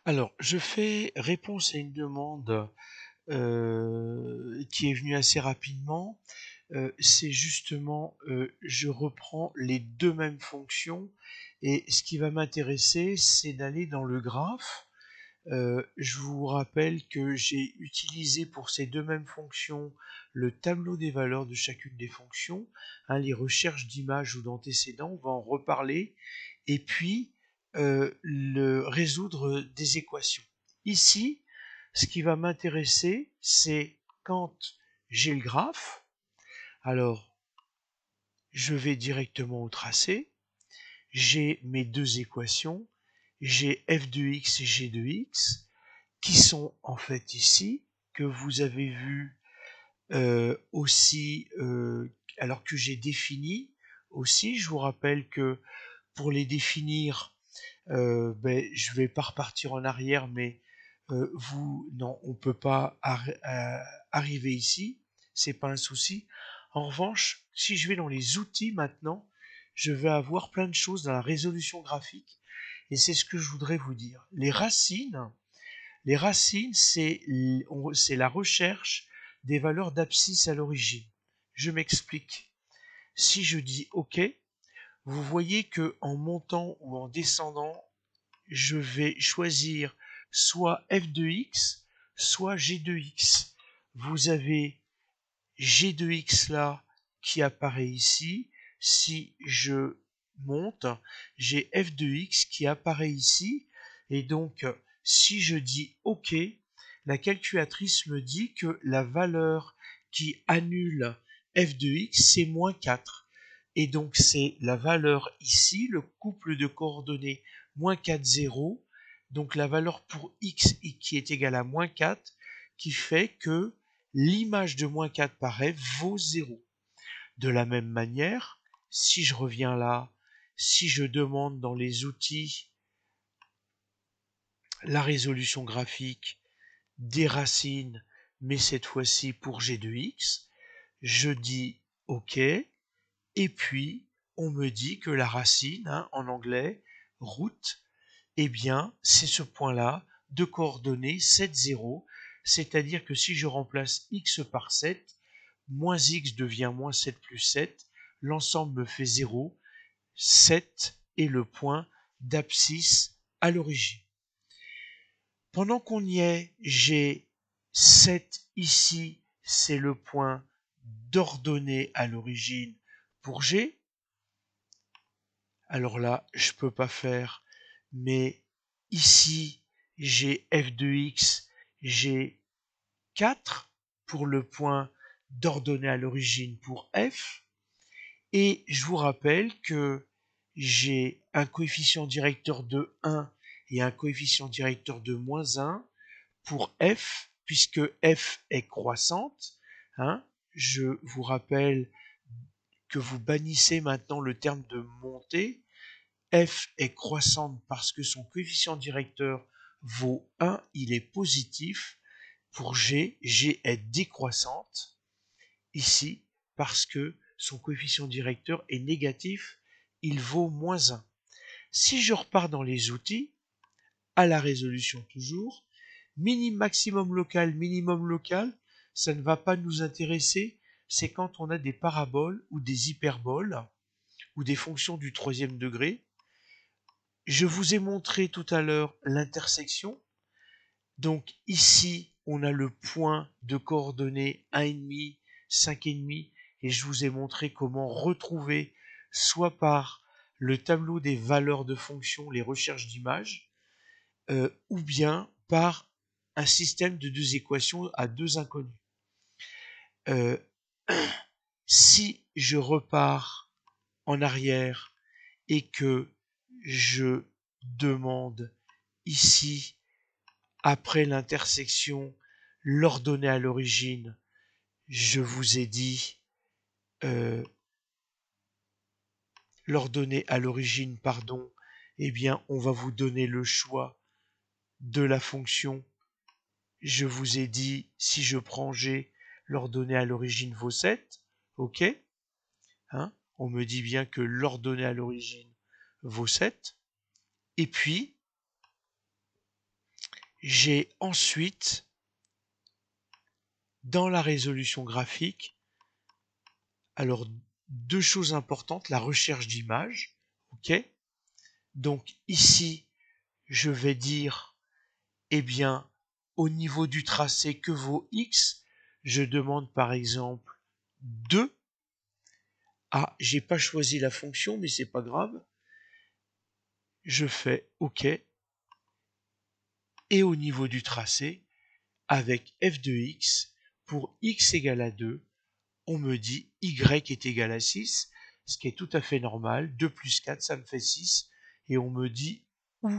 Alors, je fais réponse à une demande qui est venue assez rapidement. C'est justement, je reprends les deux mêmes fonctions et ce qui va m'intéresser, c'est d'aller dans le graphe. Je vous rappelle que j'ai utilisé pour ces deux mêmes fonctions le tableau des valeurs de chacune des fonctions, hein, les recherches d'images ou d'antécédents, on va en reparler, et puis résoudre des équations. Ici, ce qui va m'intéresser, c'est quand j'ai le graphe, alors je vais directement au tracé, j'ai mes deux équations, j'ai f de x et g de x, qui sont en fait ici, que vous avez vu aussi, alors que j'ai défini aussi. Je vous rappelle que pour les définir, je vais pas repartir en arrière, mais non, on peut pas arriver ici, c'est pas un souci. En revanche, si je vais dans les outils maintenant, je vais avoir plein de choses dans la résolution graphique, et c'est ce que je voudrais vous dire. Les racines, c'est la recherche des valeurs d'abscisse à l'origine. Je m'explique. Si je dis OK, vous voyez que en montant ou en descendant, je vais choisir soit f de x, soit g de x. Vous avez g de x là qui apparaît ici. Si je monte, j'ai f de x qui apparaît ici. Et donc, si je dis OK, la calculatrice me dit que la valeur qui annule f de x, c'est moins 4. Et donc, c'est la valeur ici, le couple de coordonnées moins 4, 0. Donc, la valeur pour x qui est égale à moins 4, qui fait que l'image de moins 4 par f vaut 0. De la même manière, si je reviens là, si je demande dans les outils la résolution graphique des racines, mais cette fois-ci pour g de x, je dis OK, et puis on me dit que la racine, hein, en anglais, root, eh bien, c'est ce point-là de coordonnées 7, 0, c'est-à-dire que si je remplace x par 7, moins x devient moins 7 plus 7, l'ensemble me fait 0, 7 est le point d'abscisse à l'origine. Pendant qu'on y est, j'ai 7 ici, c'est le point d'ordonnée à l'origine pour G. Alors là, je ne peux pas faire, mais ici, j'ai f de x, j'ai 4 pour le point d'ordonnée à l'origine pour f. Et je vous rappelle que j'ai un coefficient directeur de 1 et un coefficient directeur de moins 1 pour f, puisque f est croissante. Hein. Je vous rappelle que vous bannissez maintenant le terme de montée. F est croissante parce que son coefficient directeur vaut 1, il est positif. Pour G, G est décroissante ici parce que son coefficient directeur est négatif, il vaut moins 1. Si je repars dans les outils, à la résolution toujours, maximum local, minimum local, ça ne va pas nous intéresser, c'est quand on a des paraboles ou des hyperboles ou des fonctions du troisième degré. Je vous ai montré tout à l'heure l'intersection. Donc ici, on a le point de coordonnées 1,5, 5,5, et je vous ai montré comment retrouver soit par le tableau des valeurs de fonctions, les recherches d'images, ou bien par un système de deux équations à deux inconnus. Euh, si je repars en arrière et que je demande ici, après l'intersection, l'ordonnée à l'origine, je vous ai dit l'ordonnée à l'origine, pardon, eh bien, on va vous donner le choix de la fonction. Je vous ai dit, si je prends G, l'ordonnée à l'origine vaut 7. OK, hein, on me dit bien que l'ordonnée à l'origine vaut 7. Et puis, J'ai ensuite, dans la résolution graphique, alors deux choses importantes, la recherche d'images, ok. Donc ici, je vais dire, eh bien, au niveau du tracé, que vaut x? Je demande par exemple 2. Ah, j'ai pas choisi la fonction, mais c'est pas grave. Je fais OK. Et au niveau du tracé, avec f de x, pour x égale à 2, on me dit y est égal à 6, ce qui est tout à fait normal. 2 plus 4, ça me fait 6. Et on me dit où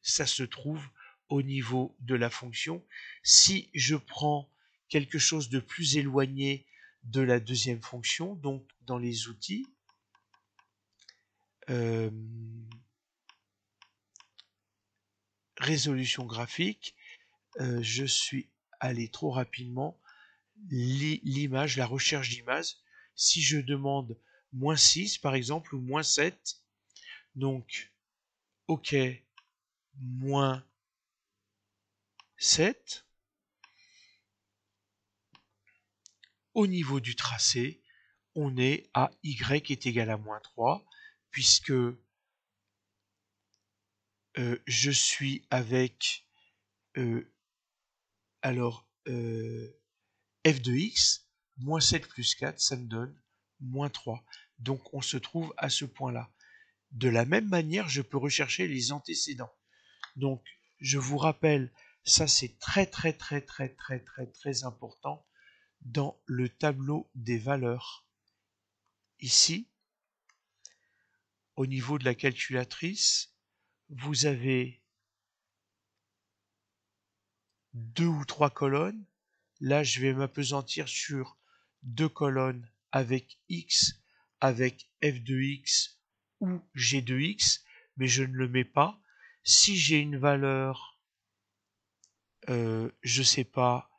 ça se trouve au niveau de la fonction. Si je prends quelque chose de plus éloigné de la deuxième fonction, donc dans les outils, résolution graphique, je suis allé trop rapidement, l'image, la recherche d'image, si je demande moins 6 par exemple, ou moins 7, donc OK, moins 7, au niveau du tracé, on est à y est égal à moins 3, puisque je suis avec f de x, moins 7 plus 4, ça me donne moins 3. Donc on se trouve à ce point-là. De la même manière, je peux rechercher les antécédents. Donc je vous rappelle, ça c'est très important dans le tableau des valeurs. Ici, au niveau de la calculatrice, vous avez 2 ou 3 colonnes. Là, je vais m'appesantir sur 2 colonnes avec x, avec f de x ou g de x, mais je ne le mets pas. Si j'ai une valeur, je sais pas,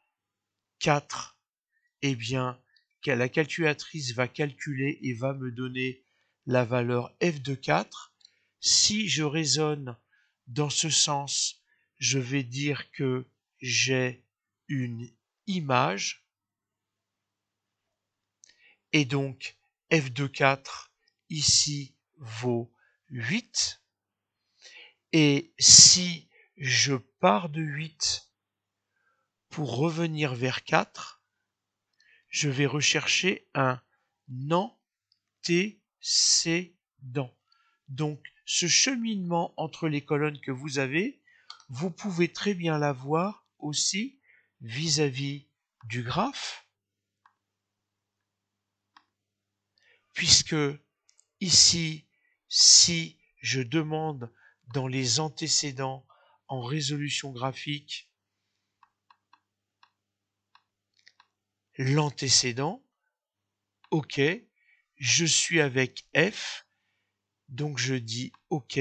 4, eh bien, la calculatrice va calculer et va me donner la valeur f de 4. Si je raisonne dans ce sens, je vais dire que j'ai une image, et donc f de 4 ici vaut 8. Et si je pars de 8 pour revenir vers 4, je vais rechercher un antécédent. Donc ce cheminement entre les colonnes que vous avez, vous pouvez très bien l'avoir aussi vis-à-vis du graphe, puisque ici, si je demande dans les antécédents en résolution graphique l'antécédent, OK, je suis avec F, donc je dis OK,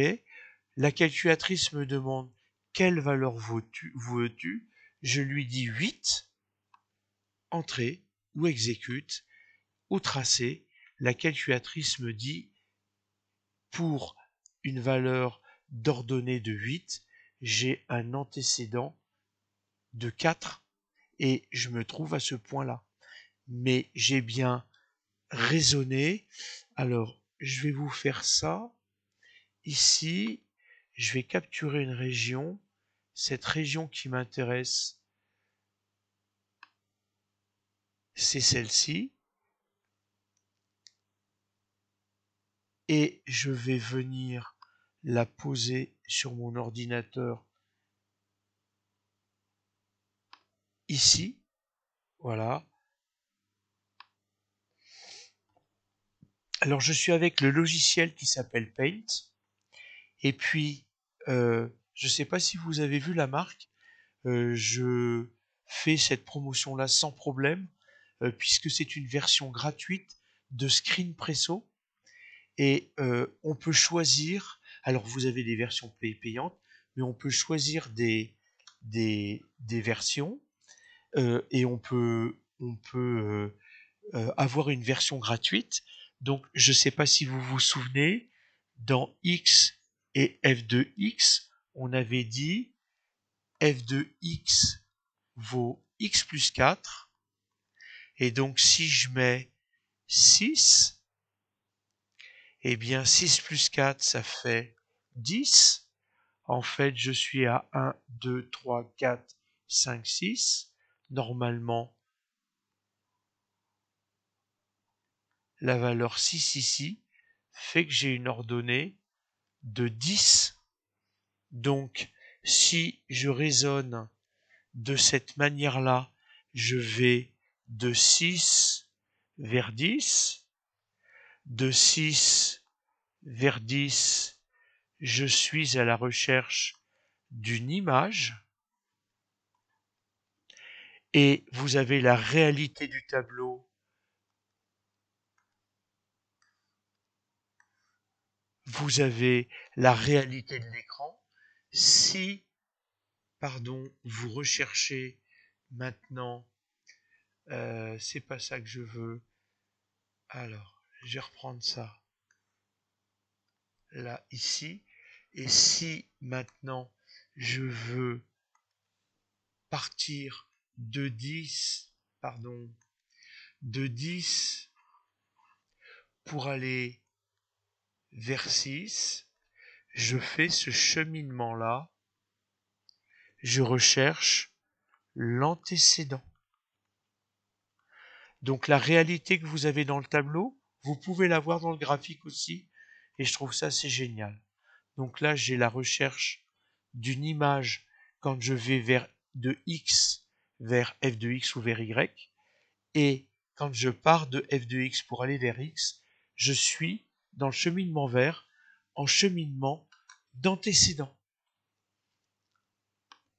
la calculatrice me demande quelle valeur veux-tu, je lui dis 8, entrée ou exécute, au tracé, la calculatrice me dit pour une valeur d'ordonnée de 8, j'ai un antécédent de 4 et je me trouve à ce point-là. Mais j'ai bien raisonné. Alors, je vais vous faire ça. Ici, je vais capturer une région. Cette région qui m'intéresse, c'est celle-ci. Et je vais venir la poser sur mon ordinateur ici. Voilà. Alors, je suis avec le logiciel qui s'appelle Paint. Et puis, je ne sais pas si vous avez vu la marque. Je fais cette promotion-là sans problème, puisque c'est une version gratuite de Screenpresso. Et on peut choisir, alors vous avez des versions payantes, mais on peut choisir des versions, et on peut avoir une version gratuite. Donc je ne sais pas si vous vous souvenez, dans X et f de x, on avait dit f de x vaut x plus 4. Et donc, si je mets 6, eh bien 6 plus 4, ça fait 10. En fait, je suis à 1, 2, 3, 4, 5, 6. Normalement, la valeur 6 ici fait que j'ai une ordonnée de 10. Donc, si je raisonne de cette manière-là, je vais de 6 vers 10. De 6 vers 10, je suis à la recherche d'une image. Et vous avez la réalité du tableau. Vous avez la réalité de l'écran. Si, vous recherchez maintenant, c'est pas ça que je veux. Alors, je vais reprendre ça là, ici. Et si maintenant je veux partir de 10, de 10 pour aller vers 6, je fais ce cheminement-là. Je recherche l'antécédent. Donc la réalité que vous avez dans le tableau, vous pouvez la voir dans le graphique aussi, et je trouve ça c'est génial. Donc là j'ai la recherche d'une image quand je vais de x vers f de x ou vers y, et quand je pars de f de x pour aller vers x, je suis dans le cheminement vert en cheminement d'antécédent.